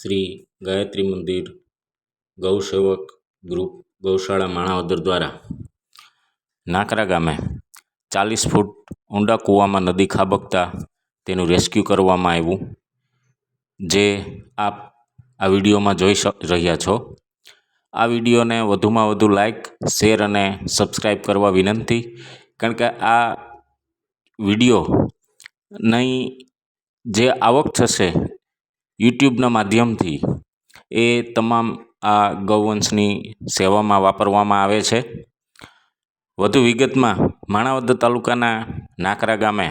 શ્રી ગાયત્રી મંદિર ગૌસેવક ગ્રુપ ગૌશાળા માણાવદર દ્વારા નાકરા ગામે 40 ફૂટ ઊંડા કૂવામાં નદી ખાબકતા તેનું રેસ્ક્યુ કરવામાં આવ્યું, જે આપ આ વિડીયોમાં જોઈ રહ્યા છો। આ વિડીયોને વધુમાં વધુ લાઈક, શેર અને સબસ્ક્રાઈબ કરવા વિનંતી, કારણ કે આ વિડીયોની જે આવક થશે યુટ્યુબના માધ્યમથી એ તમામ આ ગૌવંશની સેવામાં વાપરવામાં આવે છે। વધુ વિગતમાં માણાવદર તાલુકાના નાકરા ગામે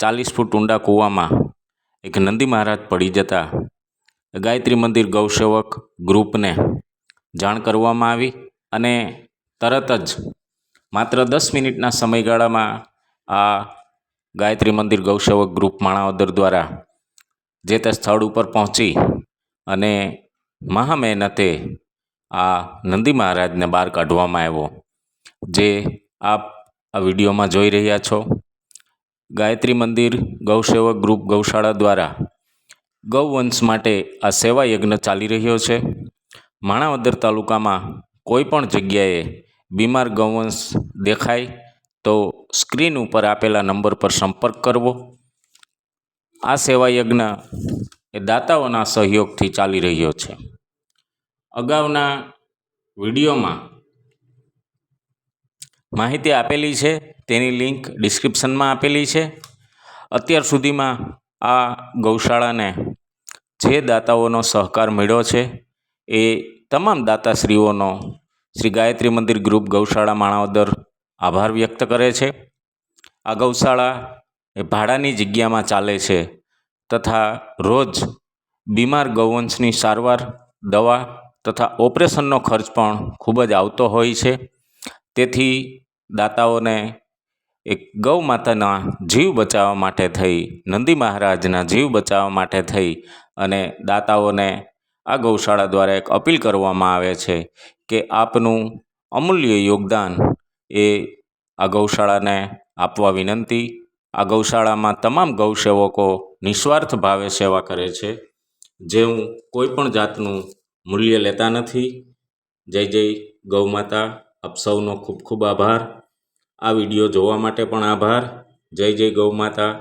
40 ફૂટ ઊંડા કૂવામાં એક નંદી મહારાજ પડી જતા ગાયત્રી મંદિર ગૌસેવક ગ્રુપને જાણ કરવામાં આવી અને તરત જ માત્ર 10 મિનિટના સમયગાળામાં આ ગાયત્રી મંદિર ગૌસેવક ગ્રુપ માણાવદર દ્વારા જે તે સ્થળ ઉપર પહોંચી અને મહા મહેનતે આ નંદી મહારાજને બહાર કાઢવામાં આવ્યો, જે આપ આ વિડીયોમાં જોઈ રહ્યા છો। ગાયત્રી મંદિર ગૌસેવક ગ્રુપ ગૌશાળા દ્વારા ગૌવંશ માટે આ સેવા યજ્ઞ ચાલી રહ્યો છે। માણાવદર તાલુકામાં કોઈ પણ જગ્યાએ બીમાર ગૌવંશ દેખાય તો સ્ક્રીન ઉપર આપેલા નંબર પર સંપર્ક કરવો। આ સેવા યજ્ઞ એ દાતાઓના સહયોગથી ચાલી રહ્યો છે। અગાઉના વિડીયોમાં માહિતી આપેલી છે, તેની લિંક ડિસ્ક્રિપ્શનમાં આપેલી છે। અત્યાર સુધીમાં આ ગૌશાળાને જે દાતાઓનો સહકાર મળ્યો છે એ તમામ દાતાશ્રીઓનો શ્રી ગાયત્રી મંદિર ગ્રુપ ગૌશાળા માણાવદર આભાર વ્યક્ત કરે છે। આ ગૌશાળા એ ભાડાની જગ્યામાં ચાલે છે તથા રોજ બીમાર ગૌવંશની સારવાર, દવા તથા ઓપરેશનનો ખર્ચ પણ ખૂબ જ આવતો હોય છે। તેથી દાતાઓને એક ગૌ માતાના જીવ બચાવવા માટે થઈ, નંદી મહારાજના જીવ બચાવવા માટે થઈ અને દાતાઓને આ ગૌશાળા દ્વારા એક અપીલ કરવામાં આવે છે કે આપનું અમૂલ્ય યોગદાન એ આ ગૌશાળાને આપવા વિનંતી। આ ગૌશાળામાં તમામ ગૌસેવકો નિસ્વાર્થ ભાવે સેવા કરે છે, જેવું કોઈ પણ જાતનું મૂલ્ય લેતા નથી। જય જય ગૌ માતા। આપ સૌનો ખૂબ ખૂબ આભાર। આ વિડીયો જોવા માટે પણ આભાર। જય જય ગૌ માતા।